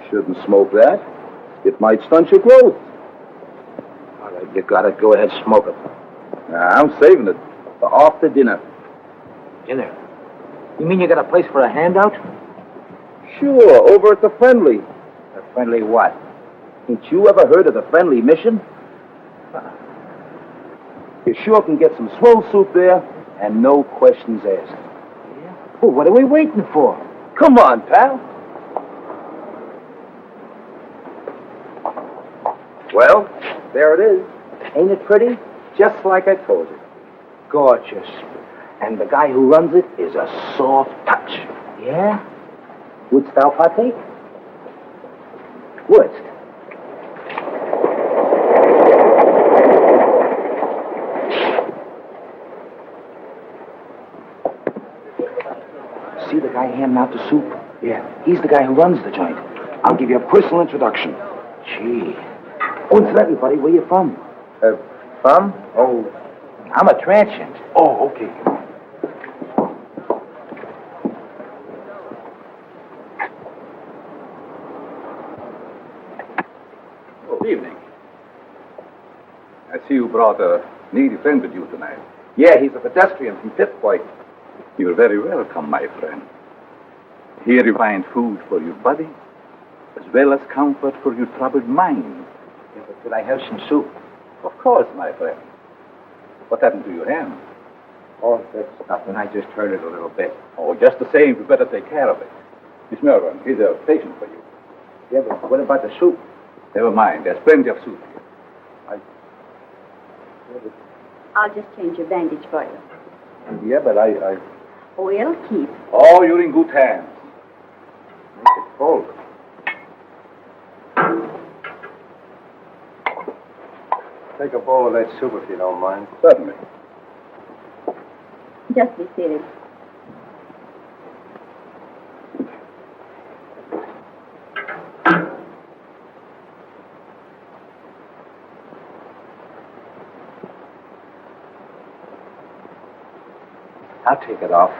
Shouldn't smoke that. It might stunt your growth. All right, you got it. Go ahead, smoke it. I'm saving it for after dinner. Dinner? You mean you got a place for a handout? Sure, over at the Friendly. A Friendly what? Ain't you ever heard of the Friendly Mission? You sure can get some swell soup there, and no questions asked. Yeah? Well, what are we waiting for? Come on, pal. Well, there it is. Ain't it pretty? Just like I told you. Gorgeous. And the guy who runs it is a soft touch. Yeah? Wouldst thou partake? Wouldst? See the guy handing out the soup? Yeah. He's the guy who runs the joint. I'll give you a personal introduction. Gee. Oh, incidentally, buddy, where you from? From? Oh, I'm a transient. Oh, okay. Good evening. I see you brought a needy friend with you tonight. Yeah, he's a pedestrian from Pittsburgh. You're very welcome, my friend. Here you find food for your body, as well as comfort for your troubled mind. Yeah, but could I have some soup? Of course, my friend. What happened to your hand? Oh, that's nothing. I just hurt it a little bit. Oh, just the same, you better take care of it. Miss Melbourne, here's a patient for you. Yeah, but what about the soup? Never mind, there's plenty of soup here. I'll just change your bandage for you. Yeah, but I... Oh, it'll keep. Oh, you're in good hands. Make it full. Take a bowl of that soup if you don't mind. Certainly. Just be seated. I'll take it off.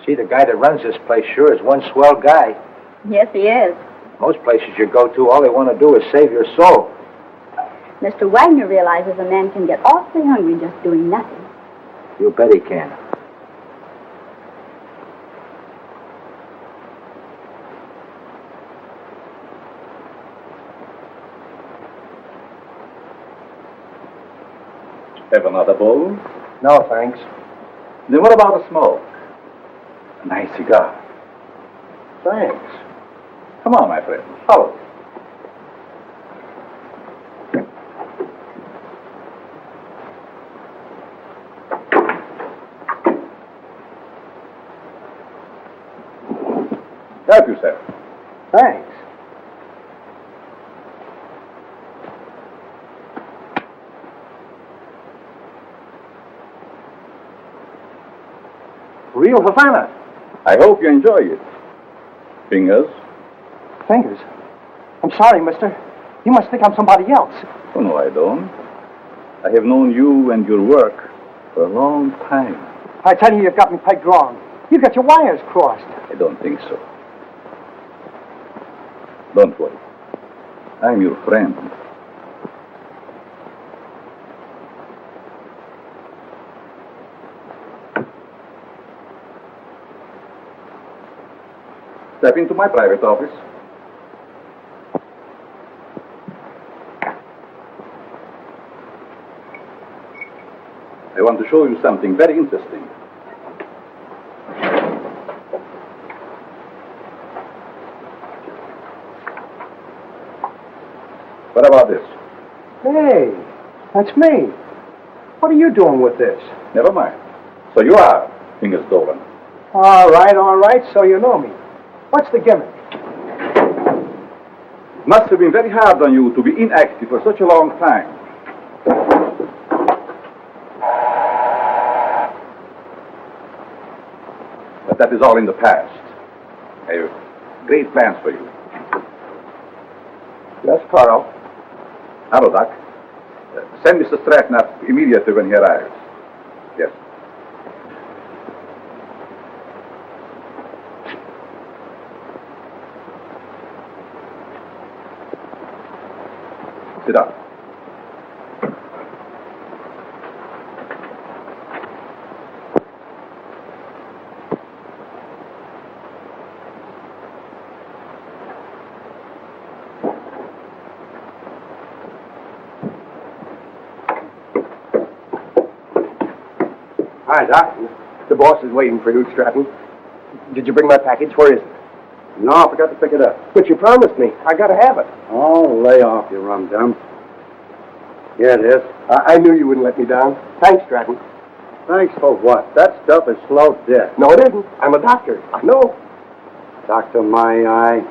Gee, the guy that runs this place sure is one swell guy. Yes, he is. Most places you go to, all they want to do is save your soul. Mr. Wagner realizes a man can get awfully hungry just doing nothing. You bet he can. Have another bowl? No, thanks. Then what about a smoke? A nice cigar. Thanks. Come on, my friend. Follow me. Help yourself. Thanks. Real Havana. I hope you enjoy it. Fingers? Fingers. I'm sorry, mister. You must think I'm somebody else. Oh, no, I don't. I have known you and your work for a long time. I tell you, you've got me pegged wrong. You've got your wires crossed. I don't think so. Don't worry. I'm your friend. Step into my private office. I want to show you something very interesting. What about this? Hey, that's me. What are you doing with this? Never mind. So you are Fingers Dolan. All right, so you know me. What's the gimmick? Must have been very hard on you to be inactive for such a long time. But that is all in the past. I have great plans for you. Yes, Carl. Hello, Doc. Send Mr. Stratton up immediately when he arrives. Yes. Sit down. Hi, Doc. The boss is waiting for you, Stratton. Did you bring my package? Where is it? No, I forgot to pick it up. But you promised me. I gotta have it. Oh, lay off, you rum-dum. Here it is. I knew you wouldn't let me down. Thanks, Stratton. Thanks for what? That stuff is slow death. No, it isn't. I'm a doctor. I know. Doctor, my eye.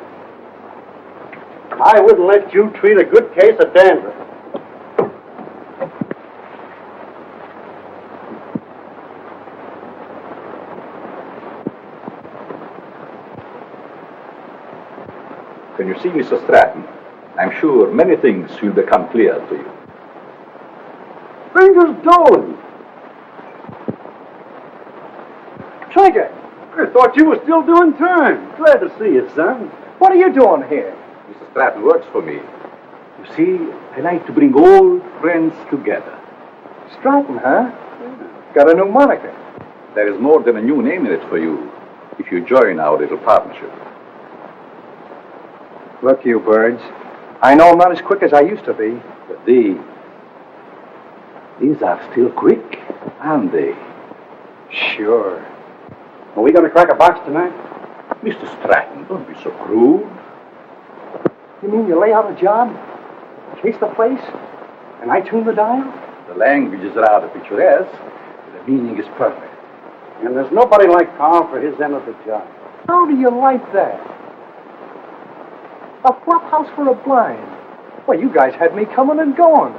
I wouldn't let you treat a good case of dandruff. When you see Mr. Stratton, I'm sure many things will become clear to you. Fingers Dolan. Trigger, I thought you were still doing time. Glad to see you, son. What are you doing here? Mr. Stratton works for me. You see, I like to bring old friends together. Stratton, huh? Got a new moniker. There is more than a new name in it for you if you join our little partnership. Look, you birds. I know I'm not as quick as I used to be. But these are still quick, aren't they? Sure. Are we going to crack a box tonight? Mr. Stratton, don't be so crude. You mean you lay out a job, chase the place, and I tune the dial? The language is rather picturesque. The meaning is perfect. And there's nobody like Carl for his end of the job. How do you like that? A flop house for a blind. Well, you guys had me coming and going.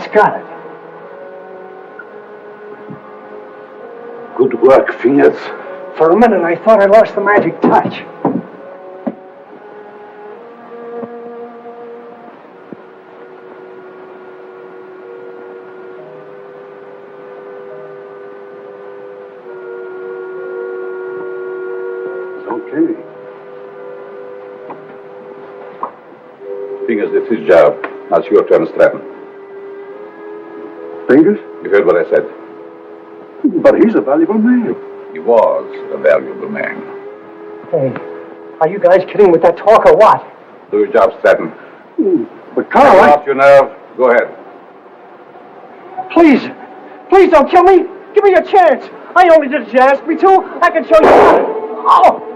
That's got it. Good work, Fingers. For a minute, I thought I lost the magic touch. It's okay. Fingers, it's his job. Now it's your turn, Stratton. Fingers? You heard what I said. But he's a valuable man. He was a valuable man. Hey, are you guys kidding with that talk or what? Do your job, Stratton. But Carl, Off your nerve. Go ahead. Please don't kill me. Give me a chance. I only did as you asked me to. I can show you. Oh!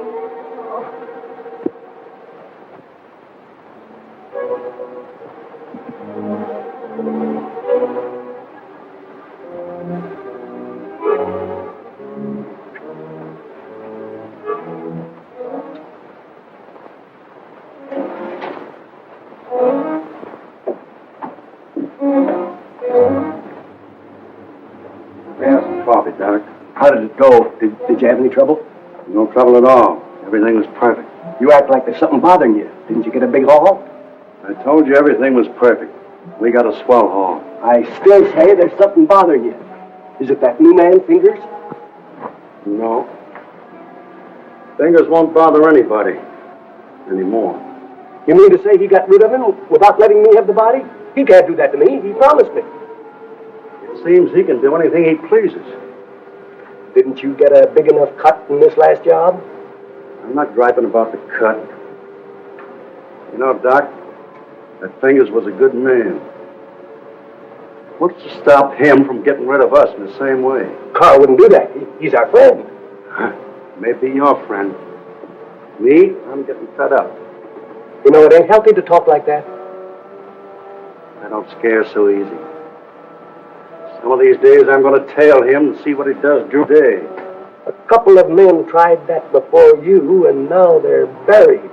Coffee, Doc. How did it go? Did you have any trouble? No trouble at all. Everything was perfect. You act like there's something bothering you. Didn't you get a big haul? I told you everything was perfect. We got a swell haul. I still say there's something bothering you. Is it that new man, Fingers? No. Fingers won't bother anybody anymore. You mean to say he got rid of him without letting me have the body? He can't do that to me. He promised me. It seems he can do anything he pleases. Didn't you get a big enough cut in this last job? I'm not griping about the cut. You know, Doc, that Fingers was a good man. What's to stop him from getting rid of us in the same way? Carl wouldn't do that. He's our friend. Maybe your friend. Me, I'm getting fed up. You know, it ain't healthy to talk like that. I don't scare so easy. Some of these days I'm going to tail him and see what he does during the day. A couple of men tried that before you, and now they're buried.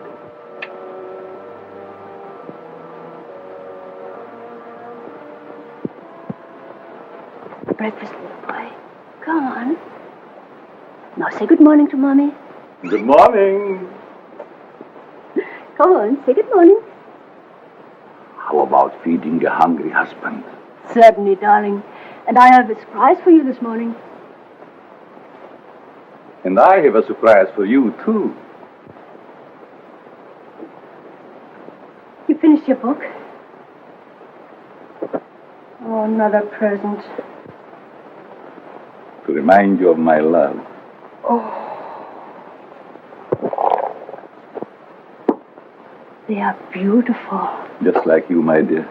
Breakfast, little boy. Come on. Now say good morning to Mommy. Good morning. Come on, say good morning. How about feeding a hungry husband? Certainly, darling. And I have a surprise for you this morning. And I have a surprise for you, too. You finished your book? Oh, another present. To remind you of my love. Oh. They are beautiful. Just like you, my dear.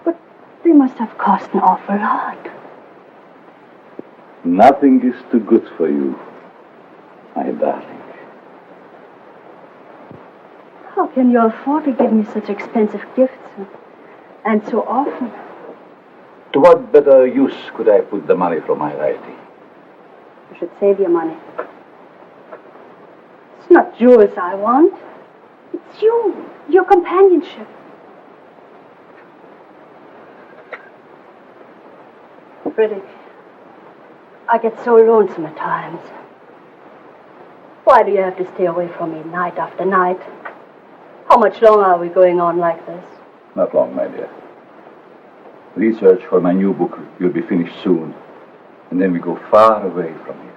But they must have cost an awful lot. Nothing is too good for you, my darling. How can you afford to give me such expensive gifts? And so often? To what better use could I put the money from my writing? You should save your money. It's not jewels I want. It's you, your companionship. Pretty. I get so lonesome at times. Why do you have to stay away from me night after night? How much longer are we going on like this? Not long, my dear. Research for my new book will be finished soon, and then we go far away from here.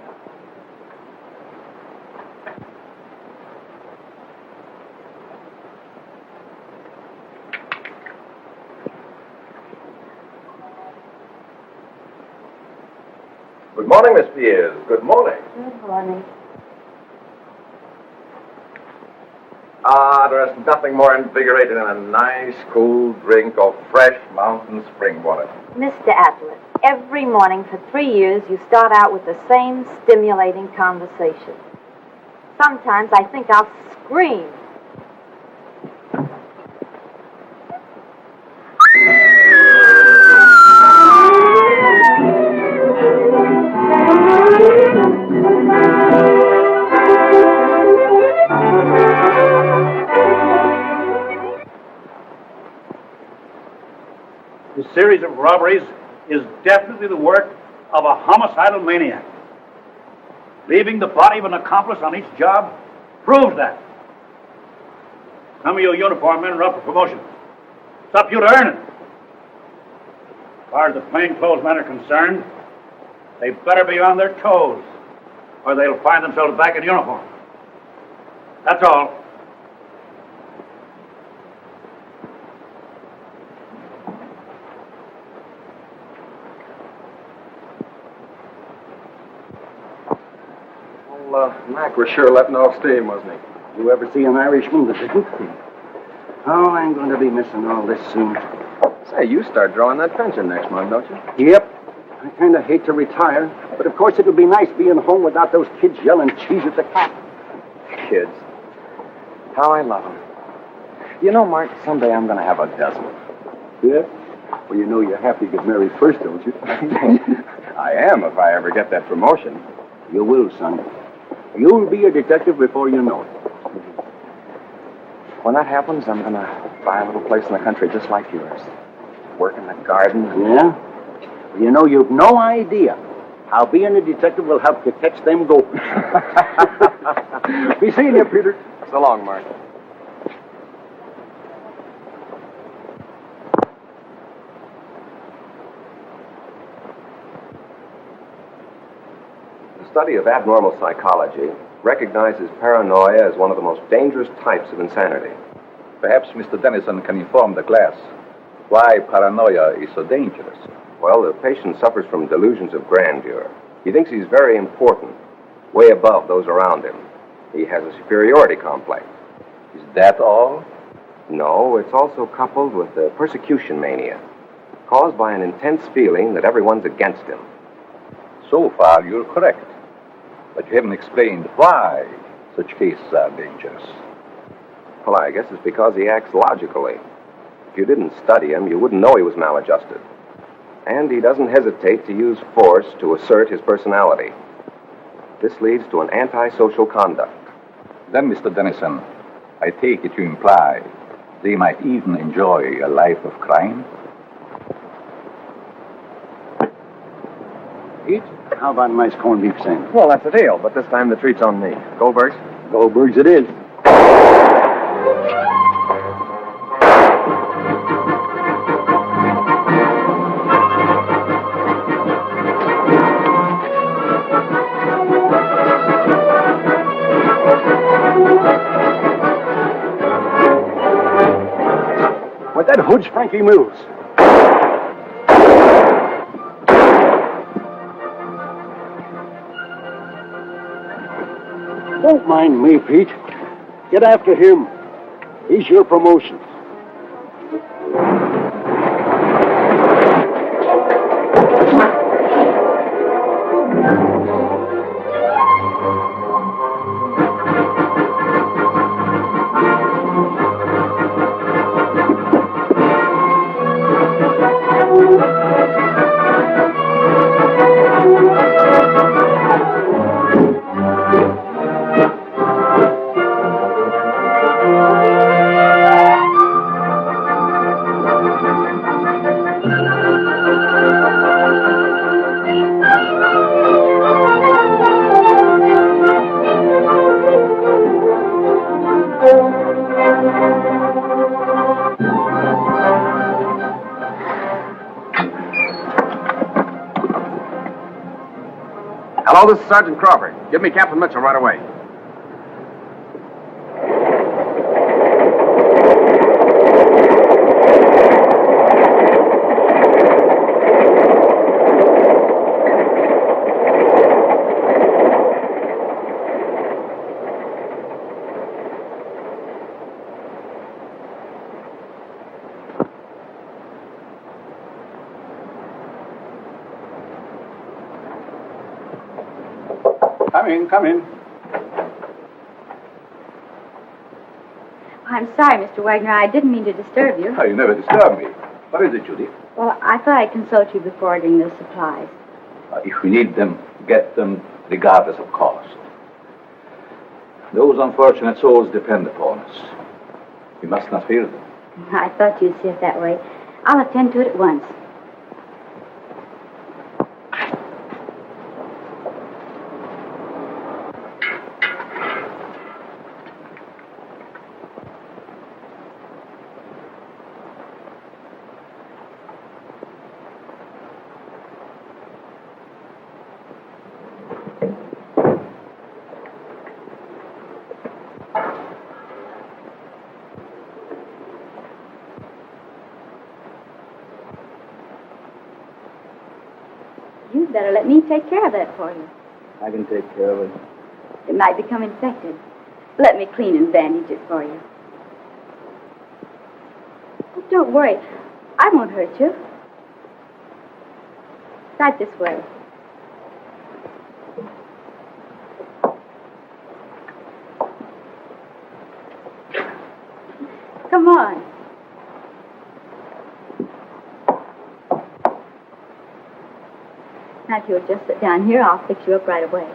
Good morning, Miss Pierce. Good morning. Good morning. There's nothing more invigorating than a nice, cool drink of fresh mountain spring water. Mr. Atlas, every morning for 3 years you start out with the same stimulating conversation. Sometimes I think I'll scream. robberies is definitely the work of a homicidal maniac. Leaving the body of an accomplice on each job proves that. Some of you uniform men are up for promotion. It's up to you to earn it. As far as the plainclothes men are concerned, they better be on their toes, or they'll find themselves back in uniform. That's all. Mac was sure letting off steam, wasn't he? You ever see an Irishman that didn't? Oh, I'm going to be missing all this soon. Say, you start drawing that pension next month, don't you? Yep. I kind of hate to retire, but of course it would be nice being home without those kids yelling cheese at the cat. Kids. How I love them. You know, Mark, someday I'm going to have a dozen. Yeah? Well, you know you have to get married first, don't you? I am if I ever get that promotion. You will, son. You'll be a detective before you know it. When that happens, I'm going to buy a little place in the country just like yours. Work in the garden. Yeah? Well, you know, you've no idea how being a detective will help you catch them gophers. Be seeing you, Peter. So long, Mark. The study of abnormal psychology recognizes paranoia as one of the most dangerous types of insanity. Perhaps Mr. Dennison can inform the class why paranoia is so dangerous. Well, the patient suffers from delusions of grandeur. He thinks he's very important, way above those around him. He has a superiority complex. Is that all? No, it's also coupled with a persecution mania, caused by an intense feeling that everyone's against him. So far, you're correct. But you haven't explained why such cases are dangerous. Well, I guess it's because he acts logically. If you didn't study him, you wouldn't know he was maladjusted. And he doesn't hesitate to use force to assert his personality. This leads to an antisocial conduct. Then, Mr. Dennison, I take it you imply they might even enjoy a life of crime? Pete, how about a nice corned beef sandwich? Well, that's a deal, but this time the treat's on me. Goldberg's? Goldberg's it is. What that hood's Frankie Mills. Don't mind me, Pete. Get after him. He's your promotion. Hello, this is Sergeant Crawford. Give me Captain Mitchell right away. Come in. I'm sorry, Mr. Wagner. I didn't mean to disturb you. Oh, you never disturb me. What is it, Judy? Well, I thought I'd consult you before ordering the supplies. If we need them, get them regardless of cost. Those unfortunate souls depend upon us. We must not fear them. I thought you'd see it that way. I'll attend to it at once. You'd better let me take care of that for you. I can take care of it. It might become infected. Let me clean and bandage it for you. Oh, don't worry. I won't hurt you. Right this way. Come on. Now, if you'll just sit down here, I'll fix you up right away.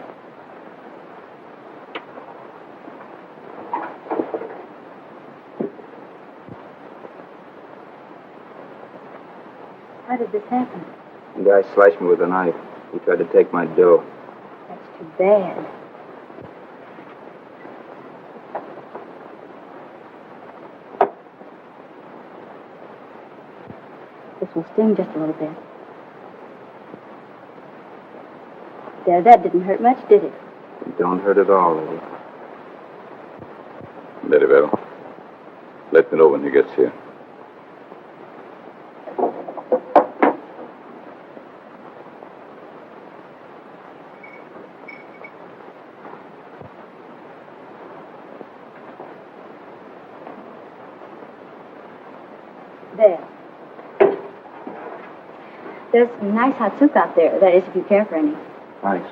How did this happen? The guy slashed me with a knife. He tried to take my dough. That's too bad. This will sting just a little bit. There, that didn't hurt much, did it? It don't hurt at all, Lily. Very well. Let me know when he gets here. There. There's some nice hot soup out there. That is, if you care for any. Thanks.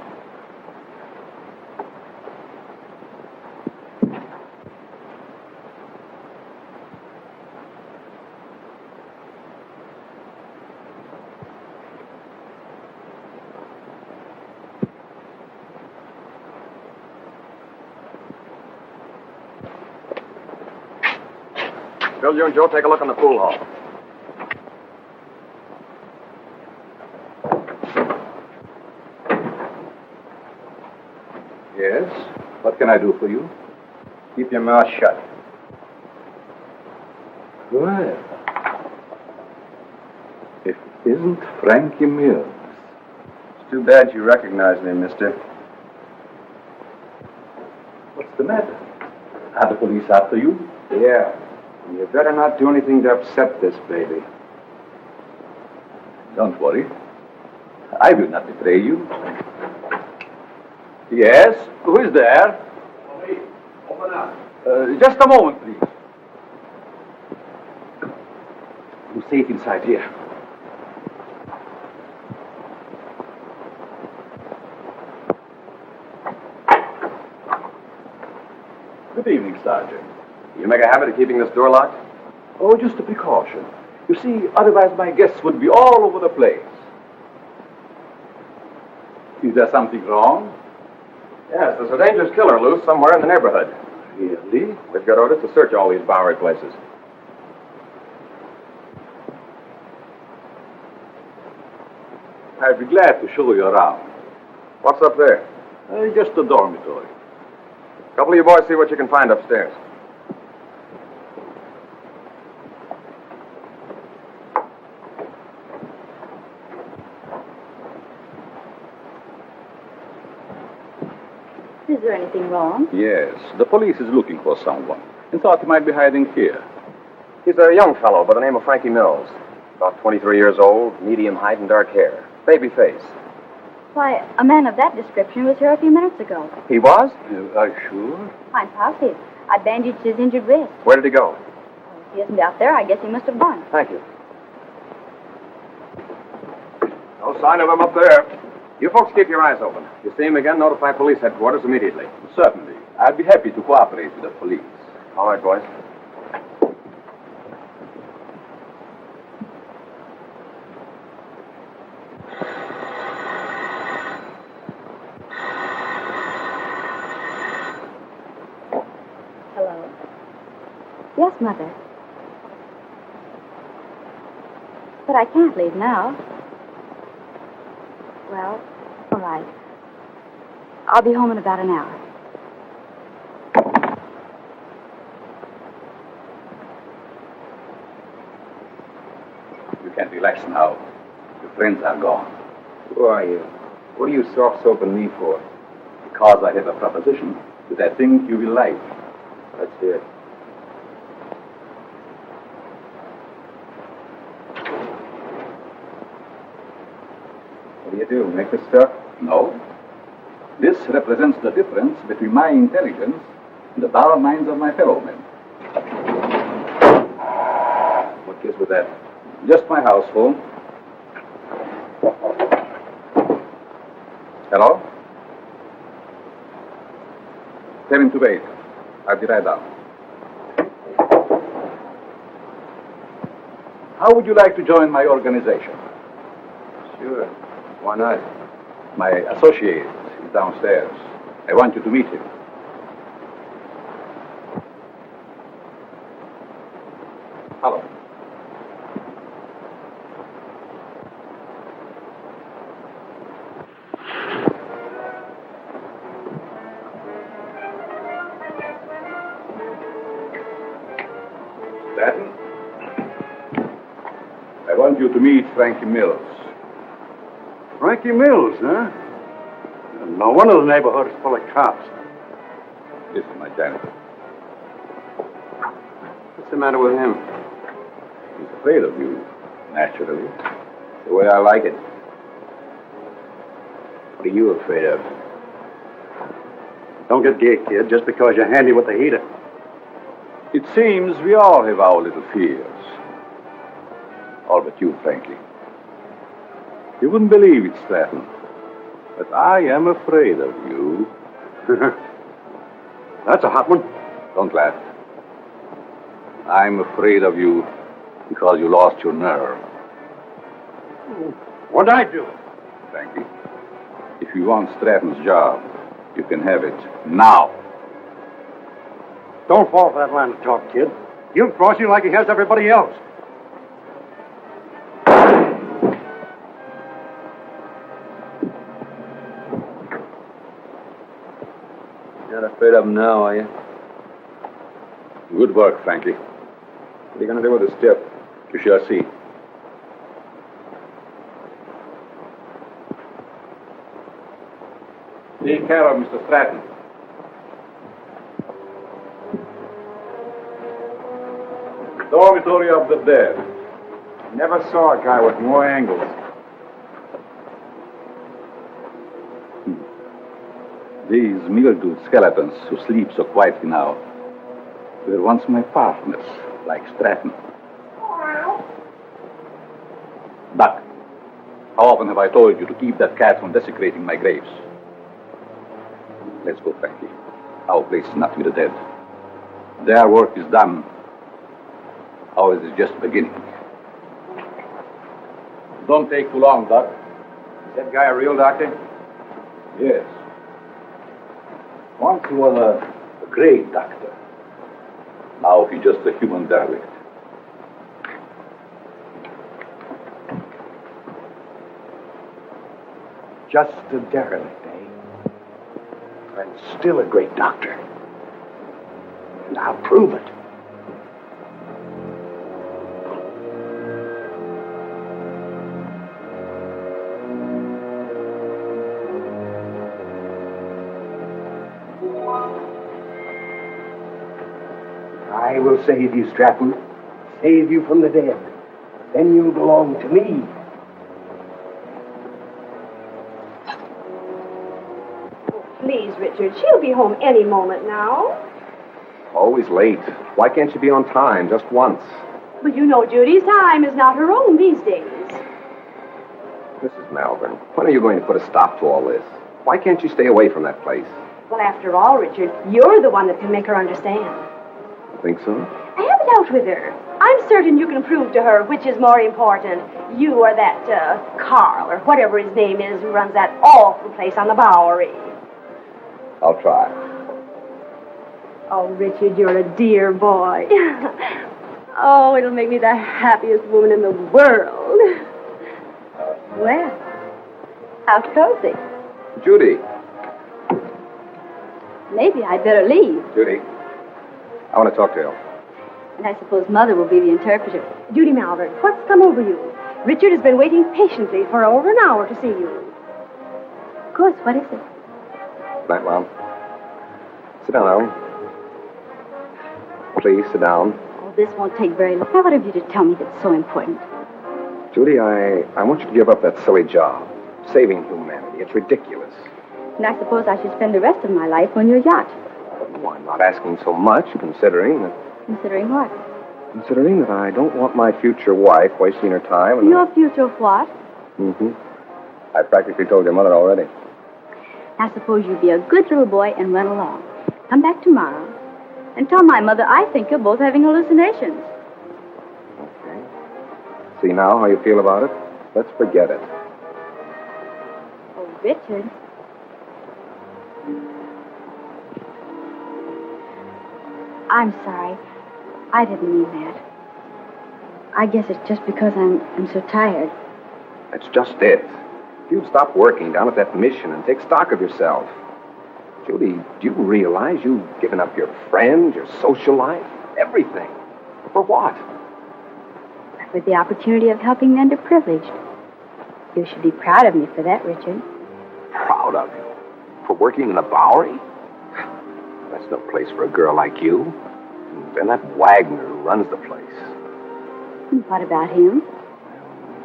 Bill, you and Joe take a look in the pool hall. Yes? What can I do for you? Keep your mouth shut. Well, if it isn't Frankie Mills. It's too bad you recognize me, mister. What's the matter? Are the police after you? Yeah. You better not do anything to upset this baby. Don't worry. I will not betray you. Yes? Who is there? Me. Open up. Just a moment, please. You're safe inside here. Good evening, Sergeant. You make a habit of keeping this door locked? Oh, just a precaution. You see, otherwise my guests would be all over the place. Is there something wrong? Yes, there's a dangerous killer loose somewhere in the neighborhood. Really? We've got orders to search all these Bowery places. I'd be glad to show you around. What's up there? Just a dormitory. A couple of you boys see what you can find upstairs. Is there anything wrong? Yes, the police is looking for someone and thought he might be hiding here. He's a young fellow by the name of Frankie Mills. About 23 years old, medium height and dark hair. Baby face. Why, a man of that description was here a few minutes ago. He was? Are you sure? I'm positive. I bandaged his injured wrist. Where did he go? If he isn't out there, I guess he must have gone. Thank you. No sign of him up there. You folks keep your eyes open. If you see him again, notify police headquarters immediately. Certainly. I'd be happy to cooperate with the police. All right, boys. Hello. Yes, Mother. But I can't leave now. Well, all right. I'll be home in about an hour. You can relax now. Your friends are gone. Who are you? What are you soft-soaping me for? Because I have a proposition that I think you will like. Let's hear it. What do you still make a start? No. This represents the difference between my intelligence and the dull minds of my fellow men. What gives with that? Just my house phone. Hello? Tell him to wait. I'll be right down. How would you like to join my organization? Sure. Why not? My associate is downstairs. I want you to meet him. Hello. Stanton? I want you to meet Frankie Mills. Frankie Mills, huh? No wonder the neighborhood is full of cops. This is my janitor. What's the matter with him? He's afraid of you, naturally. The way I like it. What are you afraid of? Don't get gay, kid, just because you're handy with the heater. It seems we all have our little fears. All but you, Frankie. You wouldn't believe it, Stratton, but I am afraid of you. That's a hot one. Don't laugh. I'm afraid of you because you lost your nerve. What'd I do? Frankie, if you want Stratton's job, you can have it now. Don't fall for that line of talk, kid. He'll cross you like he has everybody else. You're not afraid of him now, are you? Good work, Frankie. What are you going to do with the stiff? You shall see. Take care of Mr. Stratton. Dormitory of the dead. Never saw a guy with more angles. These mildewed skeletons who sleep so quietly now were once my partners, like Stratton. Buck, how often have I told you to keep that cat from desecrating my graves? Let's go, Frankie. Our place is not with the dead. Their work is done. Ours is just beginning. Don't take too long, Doc. Is that guy a real doctor? Yes. Once he was a great doctor. Now he's just a human derelict. Just a derelict, eh? And still a great doctor. And I'll prove it. I will save you, Stratton. Save you from the dead. Then you'll belong to me. Please, Richard, she'll be home any moment now. Always late. Why can't you be on time just once? But you know Judy's time is not her own these days. Mrs. Malvern, when are you going to put a stop to all this? Why can't you stay away from that place? Well, after all, Richard, you're the one that can make her understand. Think so? I have it out with her. I'm certain you can prove to her which is more important, you or that, Carl, or whatever his name is, who runs that awful place on the Bowery. I'll try. Oh, Richard, you're a dear boy. Oh, it'll make me the happiest woman in the world. Well, how cozy. Judy. Maybe I'd better leave. Judy. I want to talk to you. And I suppose Mother will be the interpreter. Judy Malvern, what's come over you? Richard has been waiting patiently for over an hour to see you. Of course, what is it? Night, Mom. Sit down, Ellen. Please, sit down. Oh, this won't take very long. Now, what have you to tell me that's so important? Judy, I want you to give up that silly job. saving humanity. It's ridiculous. And I suppose I should spend the rest of my life on your yacht. Oh, I'm not asking so much, considering that I don't want my future wife wasting her time. And Your future what? I practically told your mother already. I suppose you be a good little boy and run along. Come back tomorrow and tell my mother I think you're both having hallucinations. Okay. See now how you feel about it? Let's forget it. Oh, Richard. I'm sorry. I didn't mean that. I guess it's just because I'm so tired. That's just it. If you'd stop working down at that mission and take stock of yourself. Judy, do you realize you've given up your friends, your social life, everything? For what? For the opportunity of helping the underprivileged. You should be proud of me for that, Richard. Proud of you? For working in the Bowery? That's no place for a girl like you. And that Wagner who runs the place. And what about him?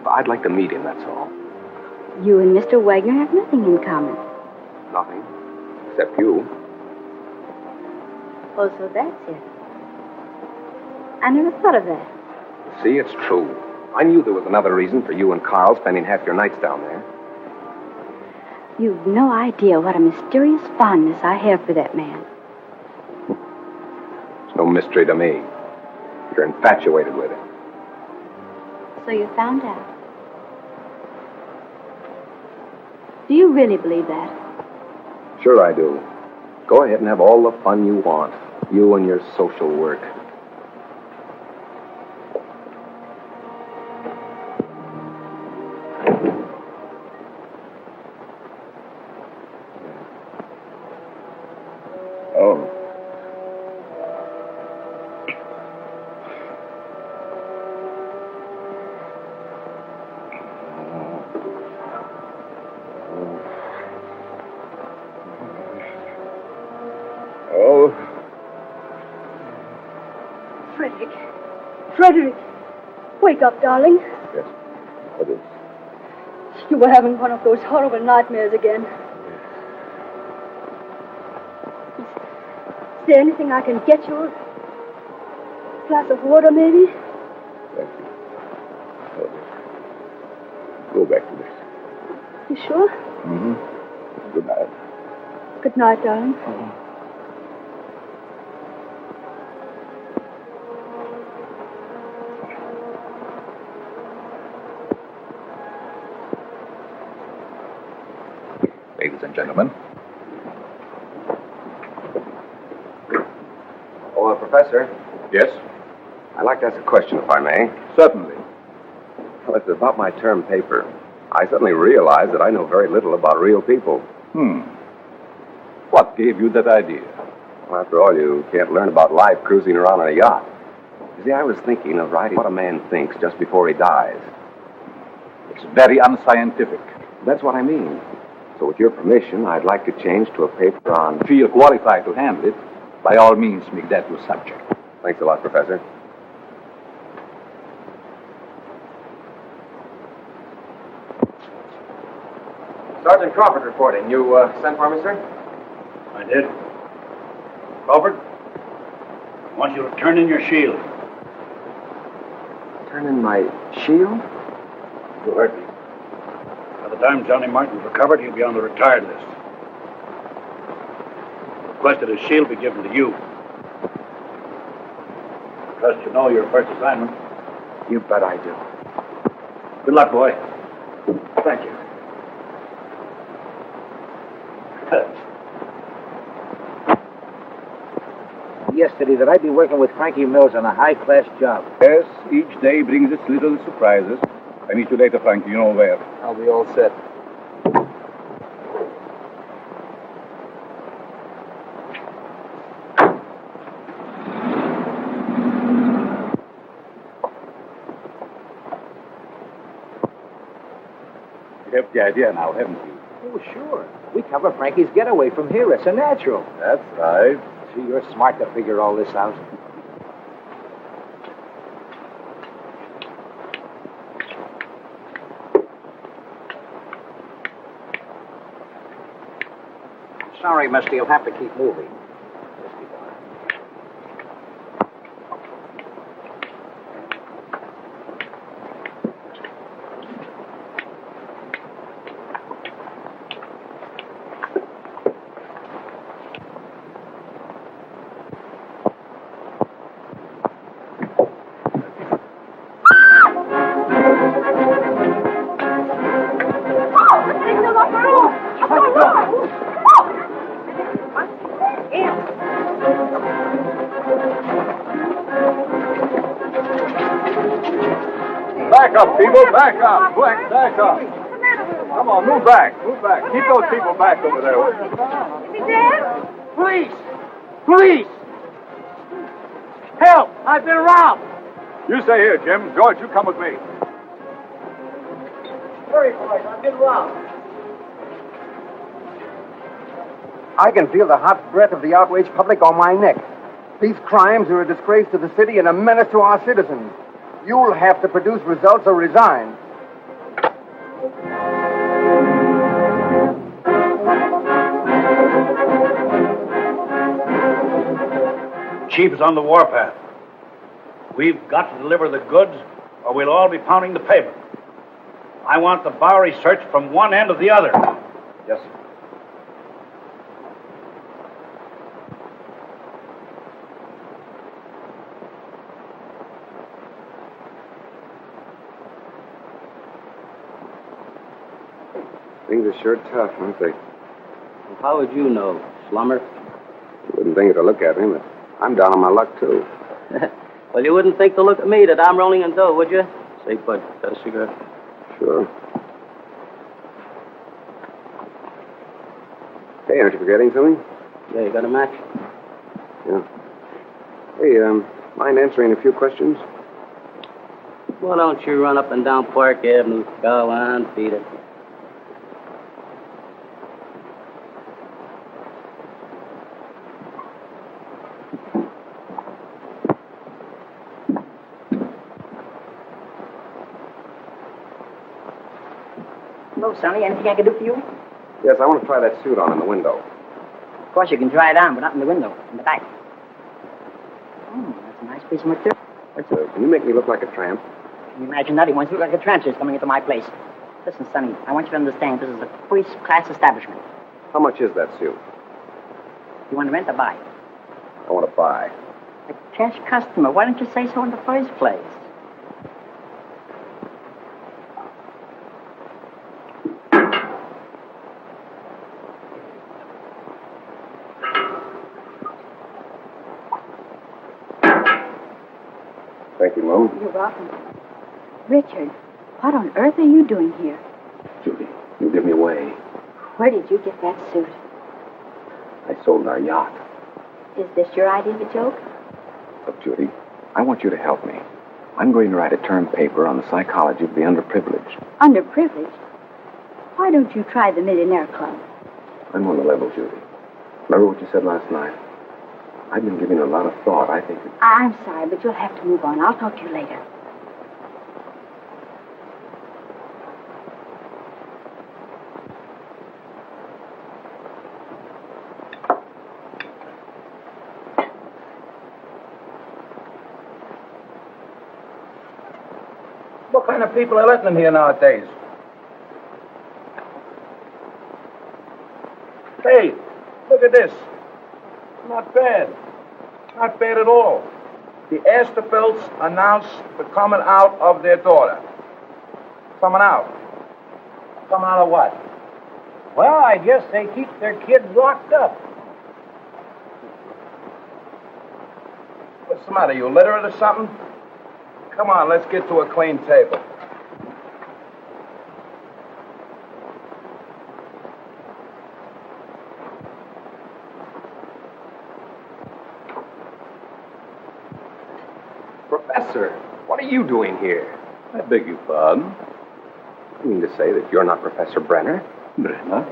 I'd like to meet him, that's all. You and Mr. Wagner have nothing in common. Nothing. Except you. Oh, so that's it. I never thought of that. See, it's true. I knew there was another reason for you and Carl spending half your nights down there. You've no idea what a mysterious fondness I have for that man. It's no mystery to me. You're infatuated with him. So you found out. Do you really believe that? Sure I do. Go ahead and have all the fun you want. You and your social work. Oh. Oh. Frederick, wake up, darling. Yes. What is? You were having one of those horrible nightmares again. Is there anything I can get you? A glass of water, maybe? Thank you. Oh. Go back to this. You sure? Mm-hmm. Good night. Good night, darling. Ladies and gentlemen. Oh, Professor, Yes? I'd like to ask a question, if I may. Certainly. Well, it's about my term paper. I suddenly realized that I know very little about real people. What gave you that idea? Well, after all, you can't learn about life cruising around on a yacht. You see, I was thinking of writing what a man thinks just before he dies. It's very unscientific. That's what I mean. So with your permission, I'd like to change to a paper on... Feel qualified to handle it, by all means make that your subject. Thanks a lot, Professor. Sergeant Crawford reporting. You sent for me, sir? I did. Crawford, I want you to turn in your shield. Turn in my shield? You heard me. By the time Johnny Martin's recovered, he'll be on the retired list. Requested his shield be given to you. Trust you know your first assignment. You bet I do. Good luck, boy. Thank you. Yesterday that I'd be working with Frankie Mills on a high-class job. Yes, each day brings its little surprises. I meet you later, Frankie. You know where. I'll be all set. You have the idea now, haven't you? Oh, sure. We cover Frankie's getaway from here. It's a natural. That's right. Gee, you're smart to figure all this out. Sorry, mister, you'll have to keep moving. Back up, people, back up. Quick, back up. Come on, move back, move back. Keep those people back over there. Is he dead? Police! Police! Help! I've been robbed! You stay here, Jim. George, you come with me. Hurry, boys, I've been robbed. I can feel the hot breath of the outraged public on my neck. These crimes are a disgrace to the city and a menace to our citizens. You'll have to produce results or resign. Chief is on the warpath. We've got to deliver the goods, or we'll all be pounding the pavement. I want the Bowery searched from one end to the other. Yes, sir. Things are sure tough, aren't they? Well, how would you know, slummer? You wouldn't think it to look at me, but I'm down on my luck, too. Well, you wouldn't think to look at me that I'm rolling in dough, would you? Say, bud, got a cigarette? Sure. Hey, aren't you forgetting something? Yeah, you got a match? Yeah. Hey, mind answering a few questions? Why don't you run up and down Park Avenue? Go on, beat it. Hello, Sonny. Anything I can do for you? Yes, I want to try that suit on in the window. Of course, you can try it on, but not in the window, in the back. Oh, that's a nice piece of material. What's it? Can you make me look like a tramp? Can you imagine that? He wants to look like a transfer coming into my place. Listen, Sonny, I want you to understand this is a first-class establishment. How much is that suit? You want to rent or buy? I want to buy. A cash customer. Why don't you say so in the first place? Thank you, Mo. You're welcome. Richard, what on earth are you doing here? Judy, you give me away. Where did you get that suit? I sold our yacht. Is this your idea of a joke? Look, Judy, I want you to help me. I'm going to write a term paper on the psychology of the underprivileged. Underprivileged? Why don't you try the Millionaire Club? I'm on the level, Judy. Remember what you said last night? I've been giving it a lot of thought. I think I'm sorry, but you'll have to move on. I'll talk to you later. What kind of people are letting in here nowadays? Hey, look at this. Not bad. Not bad at all. The Asterfelds announced the coming out of their daughter. Coming out? Coming out of what? Well, I guess they keep their kids locked up. What's the matter? You illiterate or something? Come on, let's get to a clean table. Professor, what are you doing here? I beg your pardon? You mean to say that you're not Professor Brenner? Brenner?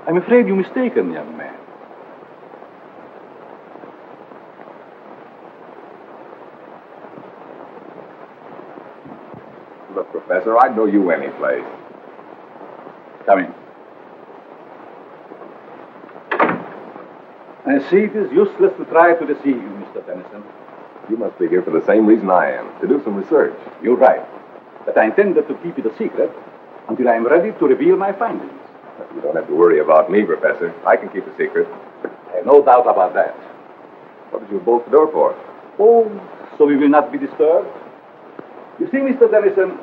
I'm afraid you're mistaken, young man. Look, Professor, I'd know you any place. Come in. I see it is useless to try to deceive you, Mr. Tennyson. You must be here for the same reason I am, to do some research. You're right. But I intended to keep it a secret until I am ready to reveal my findings. You don't have to worry about me, Professor. I can keep a secret. I have no doubt about that. What did you bolt the door for? Oh, so we will not be disturbed? You see, Mr. Tennyson,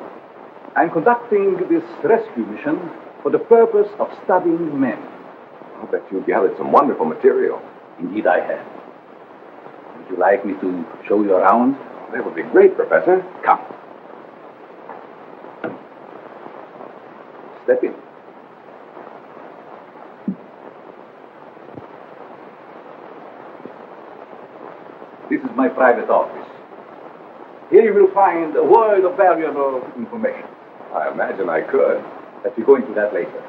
I'm conducting this rescue mission for the purpose of studying men. I'll bet you've gathered some wonderful material. Indeed, I have. Would you like me to show you around? That would be great, Professor. Come. Step in. This is my private office. Here you will find a world of valuable information. I imagine I could. Let me go into that later.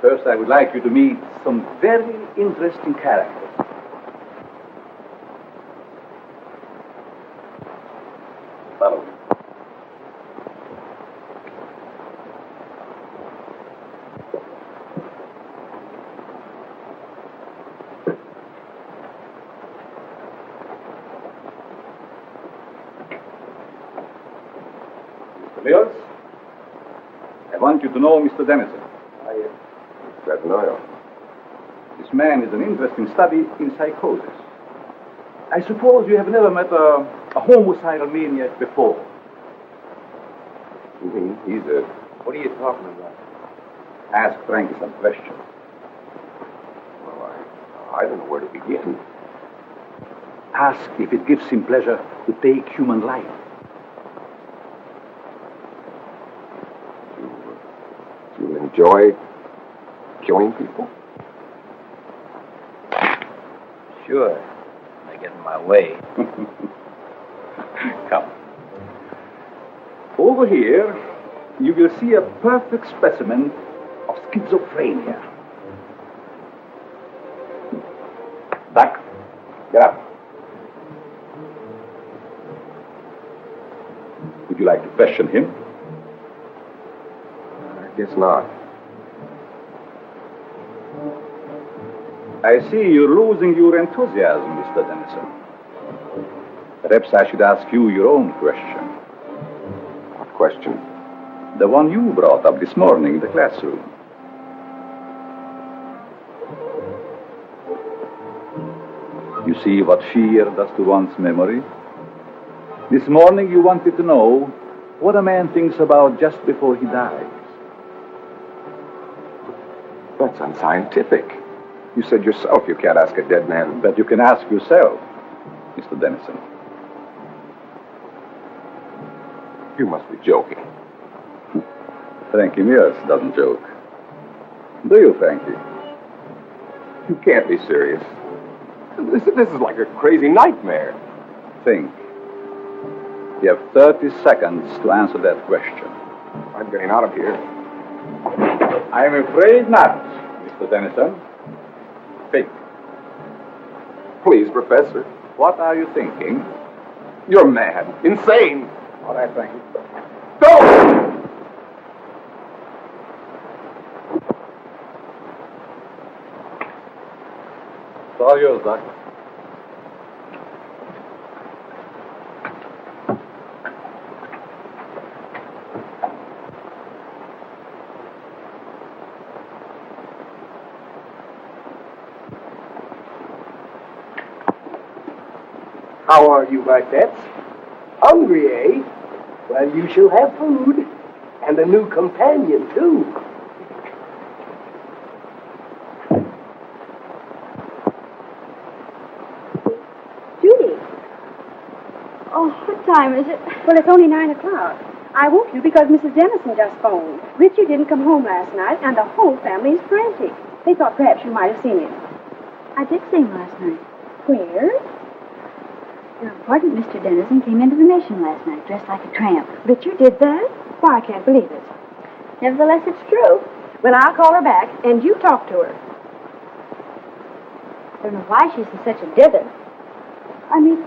First, I would like you to meet some very interesting characters. Follow me. Mr. Mills, I want you to know Mr. Denison. Glad to know you. This man is an interesting study in psychosis. I suppose you have never met a homicidal maniac before. You mean he's a... What are you talking about? Ask Frankie some questions. Well, I don't know where to begin. Ask if it gives him pleasure to take human life. Do you enjoy killing people? Sure. I get in my way. Come. Over here, you will see a perfect specimen of schizophrenia. Doc, get up. Would you like to question him? I guess not. I see you're losing your enthusiasm, Mr. Denison. Perhaps I should ask you your own question. What question? The one you brought up this morning in the classroom. You see what fear does to one's memory? This morning you wanted to know what a man thinks about just before he dies. That's unscientific. You said yourself you can't ask a dead man. But you can ask yourself, Mr. Denison. You must be joking. Frankie Mears doesn't joke. Do you, Frankie? You can't be serious. This is like a crazy nightmare. Think. You have 30 seconds to answer that question. I'm getting out of here. I'm afraid not, Mr. Denison. Think. Please, Professor. What are you thinking? You're mad. Insane. All right, Frankie. Go! It's all yours, Doc. How are you, my pets? Hungry, eh? Well, you shall have food. And a new companion, too. Judy. Oh, what time is it? Well, it's only 9 o'clock. I woke you because Mrs. Denison just phoned. Richard didn't come home last night, and the whole family is frantic. They thought perhaps you might have seen him. I did see him last night. Where? Your important Mr. Denison came into the Mission last night, dressed like a tramp. Richard did that? Why, I can't believe it. Nevertheless, it's true. Well, I'll call her back, and you talk to her. I don't know why she's in such a dither. I meet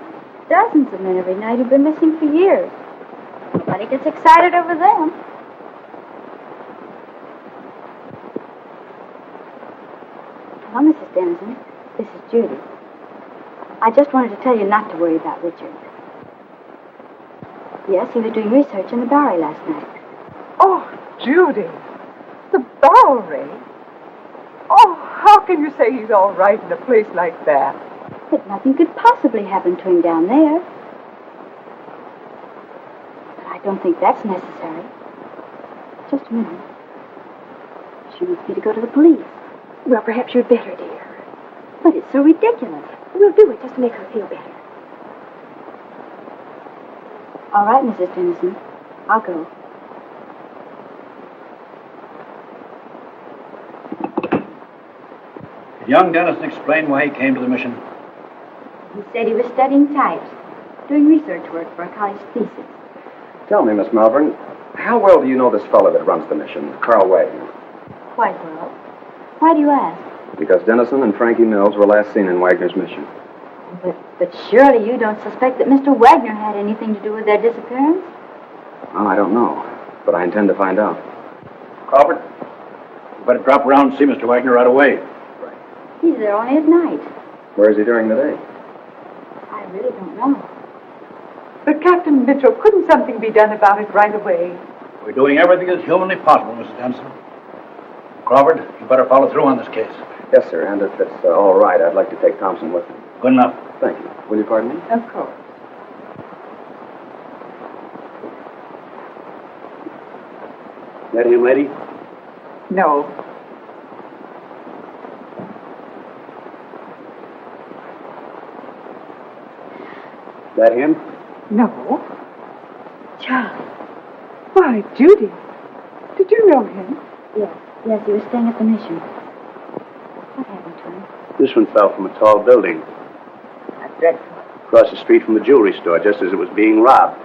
dozens of men every night who've been missing for years. Nobody gets excited over them. Hello, Mrs. Denison. This is Judy. I just wanted to tell you not to worry about Richard. Yes, he was doing research in the Bowery last night. Oh, Judy. The Bowery? Oh, how can you say he's all right in a place like that? But nothing could possibly happen to him down there. But I don't think that's necessary. Just a minute. She wants me to go to the police. Well, perhaps you'd better, dear. But it's so ridiculous. We'll do it just to make her feel better. All right, Mrs. Dennison. I'll go. Did young Dennison explain why he came to the mission? He said he was studying types, doing research work for a college thesis. Tell me, Miss Malvern, how well do you know this fellow that runs the mission, Carl Wagner? Quite well. Why do you ask? Because Dennison and Frankie Mills were last seen in Wagner's mission. But surely you don't suspect that Mr. Wagner had anything to do with their disappearance? Well, I don't know, but I intend to find out. Crawford, you better drop around and see Mr. Wagner right away. He's there only at night. Where is he during the day? I really don't know. But Captain Mitchell, couldn't something be done about it right away? We're doing everything that's humanly possible, Mrs. Dennison. Crawford, you better follow through on this case. Yes, sir, and if it's all right, I'd like to take Thompson with me. Good enough. Thank you. Will you pardon me? Of course. That him, Letty? No. That him? No. Charlie. Why, Judy. Did you know him? Yes, he was staying at the mission. What happened to him? This one fell from a tall building. That's dreadful. Across the street from the jewelry store, just as it was being robbed.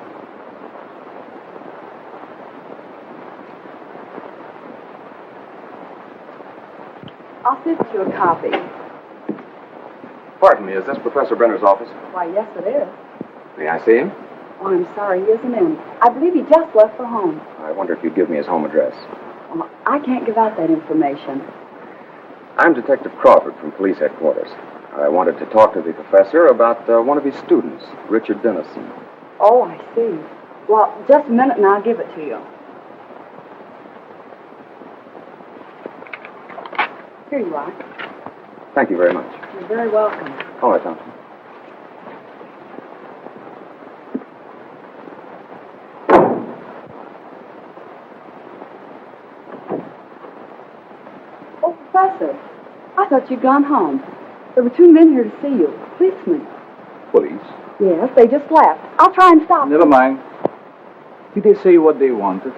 I'll send you a copy. Pardon me, is this Professor Brenner's office? Why, yes, it is. May I see him? Oh, I'm sorry, he isn't in. I believe he just left for home. I wonder if you'd give me his home address. Well, I can't give out that information. I'm Detective Crawford from police headquarters. I wanted to talk to the professor about one of his students, Richard Dennison. Oh, I see. Well, just a minute and I'll give it to you. Here you are. Thank you very much. You're very welcome. All right, Thompson. Oh, Professor, I thought you'd gone home. There were two men here to see you, policemen. Police? Yes, they just left. I'll try and stop Never them. mind. Did they say what they wanted?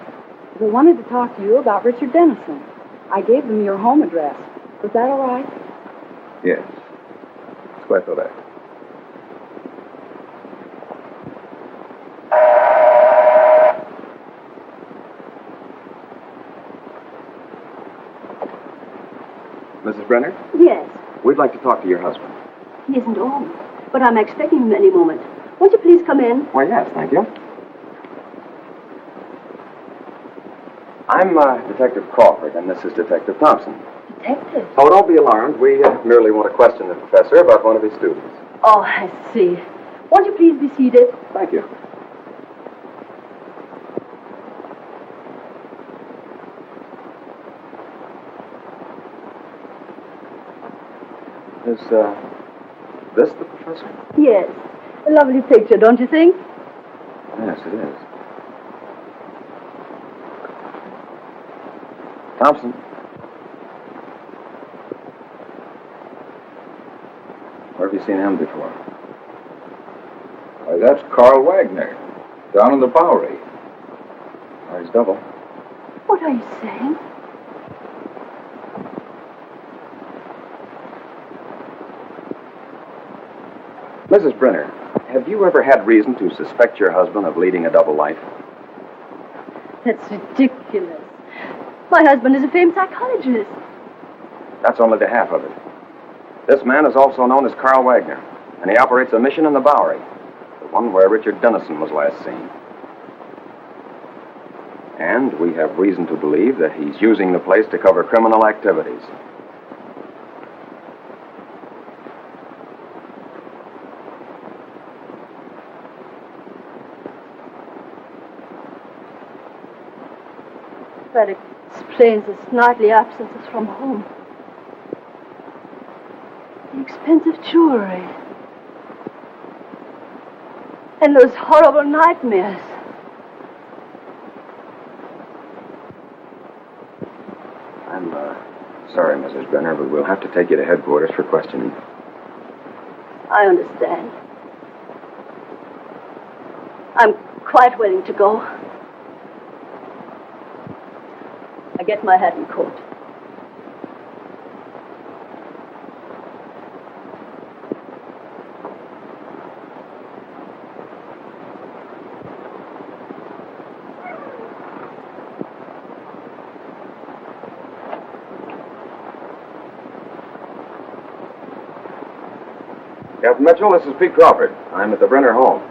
They wanted to talk to you about Richard Dennison. I gave them your home address. Was that all right? Yes. It's quite all right. Mrs. Brenner, Yes, we'd like to talk to your husband. he isn't home, but I'm expecting him any moment. Won't you please come in? Why, yes, thank you. I'm Detective Crawford, and this is Detective Thompson. Detective? Oh, don't be alarmed. We merely want to question the professor about one of his students. Oh, I see. Won't you please be seated? Thank you. Is this the professor? Yes. A lovely picture, don't you think? Yes, it is. Thompson. Where have you seen him before? Why, that's Carl Wagner, down in the Bowery. Or his double. What are you saying? Mrs. Brenner, have you ever had reason to suspect your husband of leading a double life? That's ridiculous. My husband is a famed psychologist. That's only the half of it. This man is also known as Carl Wagner, and he operates a mission in the Bowery, the one where Richard Dennison was last seen. And we have reason to believe that he's using the place to cover criminal activities. That explains his nightly absences from home. The expensive jewelry. And those horrible nightmares. I'm sorry, Mrs. Brenner, but we'll have to take you to headquarters for questioning. I understand. I'm quite willing to go. I get my hat and coat. Captain Mitchell, this is Pete Crawford. I'm at the Brenner home.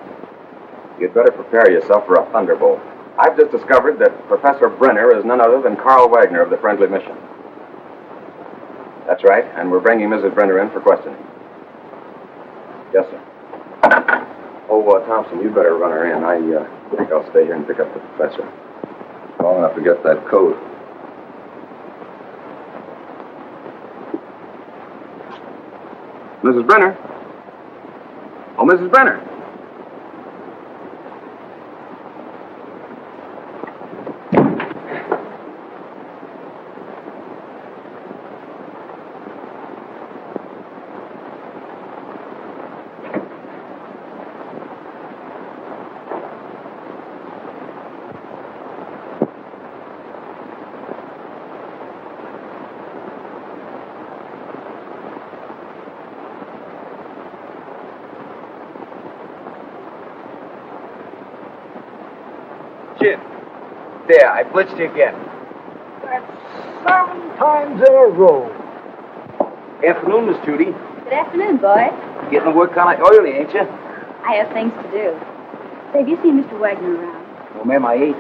You'd better prepare yourself for a thunderbolt. I've just discovered that Professor Brenner is none other than Carl Wagner of the Friendly Mission. That's right, and we're bringing Mrs. Brenner in for questioning. Yes, sir. Oh, Thompson, you better run her in. I think I'll stay here and pick up the professor. Long enough to get that coat. Mrs. Brenner? Oh, Mrs. Brenner. Jim. There, I blitzed you again. That's 7 times in a row. Afternoon, Miss Judy. Good afternoon, boy. Getting to work kind of early, ain't you? I have things to do. Say, have you seen Mr. Wagner around? Oh, ma'am, I ate.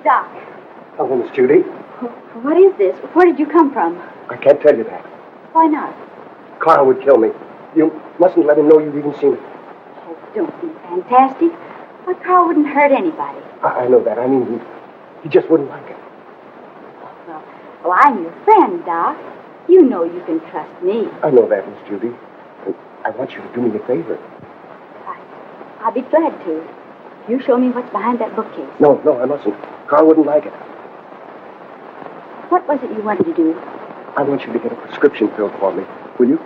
Doc, Hello, Miss Judy. what is this? Where did you come from? I can't tell you that. Why not? Carl would kill me. You mustn't let him know you've even seen it. Oh, don't be fantastic. Why, Carl wouldn't hurt anybody. I know that. I mean, he just wouldn't like it. Well, I'm your friend, Doc. You know you can trust me. I know that, Miss Judy. And I want you to do me a favor. I'll be glad to. You show me what's behind that bookcase. No, I mustn't. Carl wouldn't like it. What was it you wanted to do? I want you to get a prescription filled for me. Will you?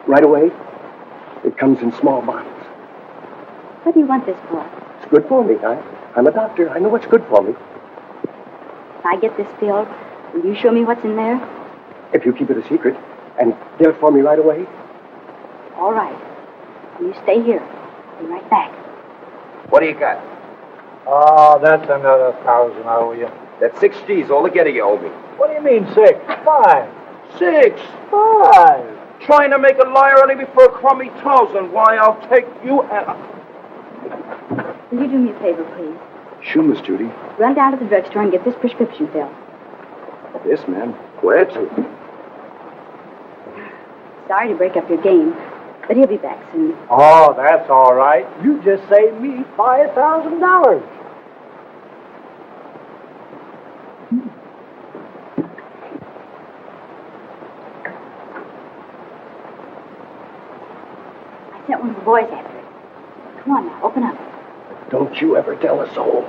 Right away? It comes in small bottles. What do you want this for? It's good for me. I'm a doctor. I know what's good for me. If I get this filled, will you show me what's in there? If you keep it a secret and get it for me right away. All right. You stay here. I'll be right back. What do you got? Oh, that's another 1,000 I owe you. That's 6 G's altogether you owe me. What do you mean 6? 5. 6. 5. Trying to make a liar out of me for a crummy 1,000. Why, I'll take you and... Will you do me a favor, please? Sure, Miss Judy. Run down to the drugstore and get this prescription filled. Yes, ma'am. Glad to. Sorry to break up your game, but he'll be back soon. Oh, that's all right. You just saved me $5,000. I sent one of the boys after it. Come on now, open up. Don't you ever tell a soul.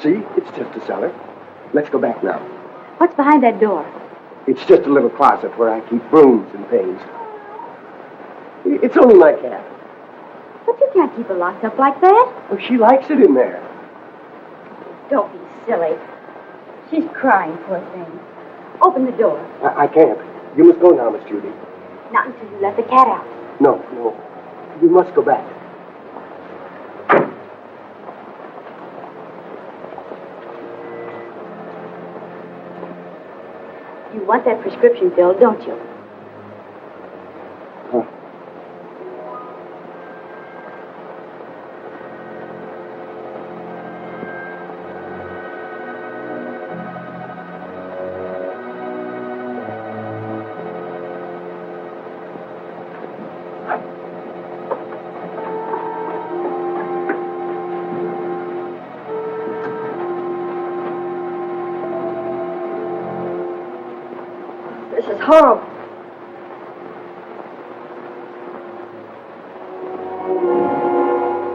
See? It's just a cellar. Let's go back now. What's behind that door? It's just a little closet where I keep brooms and things. It's only my cat. But you can't keep her locked up like that. Oh, she likes it in there. Don't be silly. She's crying, poor thing. Open the door. I can't. You must go now, Miss Judy. Not until you let the cat out. No. You must go back. You want that prescription filled, don't you? Huh. This is horrible.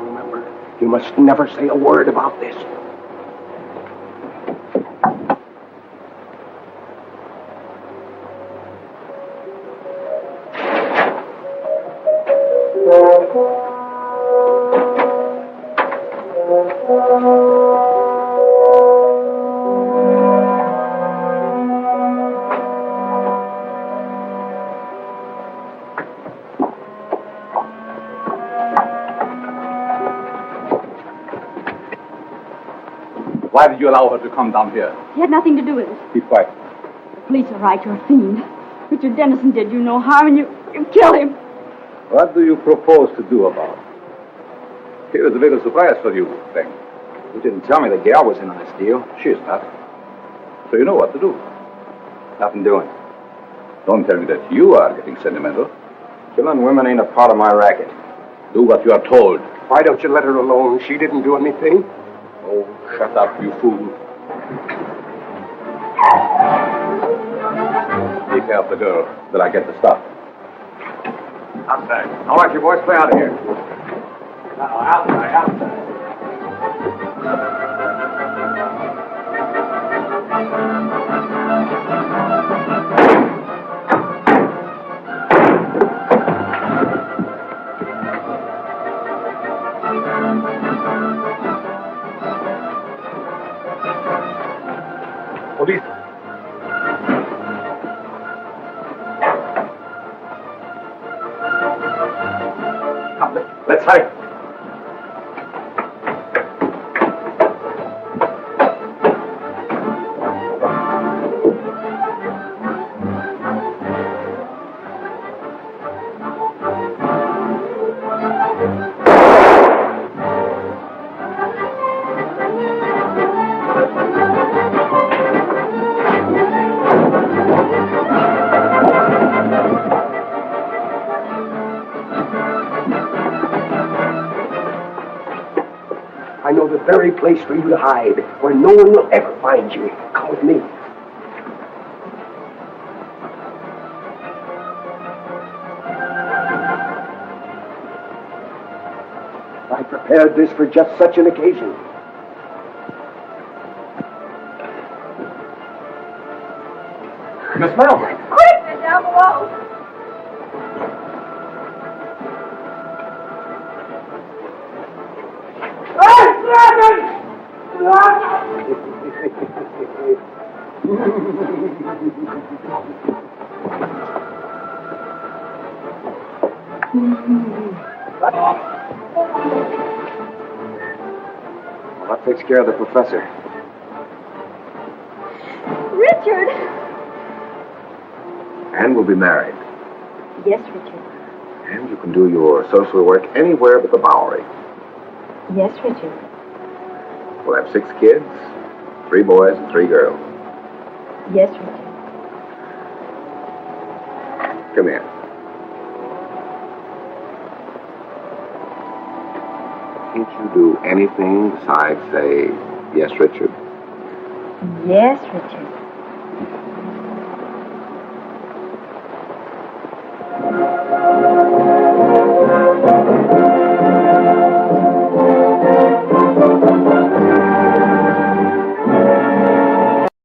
Remember, you must never say a word about this. Why did you allow her to come down here? He had nothing to do with it. Keep quiet. The police are right. You're a fiend. Richard Dennison did you no harm, and you killed him. What do you propose to do about it? Here is a little surprise for you, Frank. You didn't tell me the gal was in on this deal. She's not. So you know what to do. Nothing doing. Don't tell me that you are getting sentimental. Killing women ain't a part of my racket. Do what you are told. Why don't you let her alone? She didn't do anything. Oh, shut up, you fool. Take care of the girl till I get the stuff. Outside. All right, you boys, play out of here. Outside. Police. Come, let's hurry. I know the very place for you to hide, where no one will ever find you. Come with me. I prepared this for just such an occasion. Miss Melvin. Quick! They're down below. Well, that takes care of the professor. Richard! And we'll be married. Yes, Richard. And you can do your social work anywhere but the Bowery. Yes, Richard. We'll have 6 kids, 3 boys and 3 girls. Yes, Richard. Come here. Can't you do anything besides say, yes, Richard? Yes, Richard.